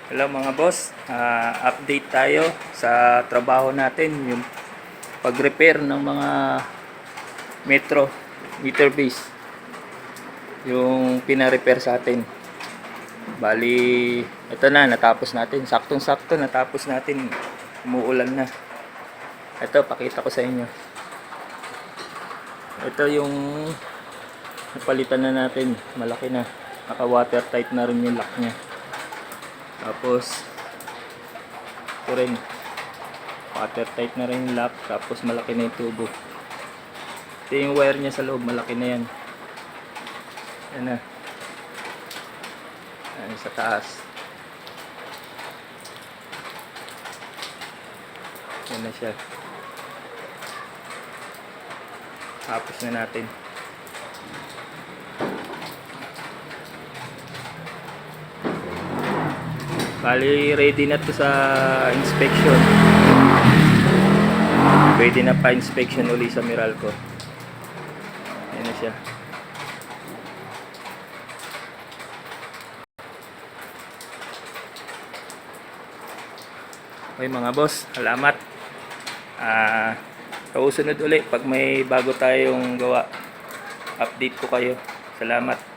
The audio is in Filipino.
Hello mga boss, update tayo sa trabaho natin, yung pag-repair ng mga metro meter base, yung pina-repair sa atin. Bali, ito na, natapos natin, saktong-sakto natapos natin, umuulan na. Ito, pakita ko sa inyo. Ito yung napalitan na natin, malaki na, naka watertight na rin yung lock nya. Tapos ito rin, watertight na rin yung lock. Tapos malaki na yung tubo. Ito yung wire nya sa loob, malaki na yan. Yan na. Yan sa taas. Yan na siya. Tapos na natin. Bali, ready na to sa inspection. Pwede na pa inspection uli sa Meralco. Ayan na siya. Okay mga boss, salamat. Kausunod uli pag may bago tayong gawa. Update ko kayo. Salamat.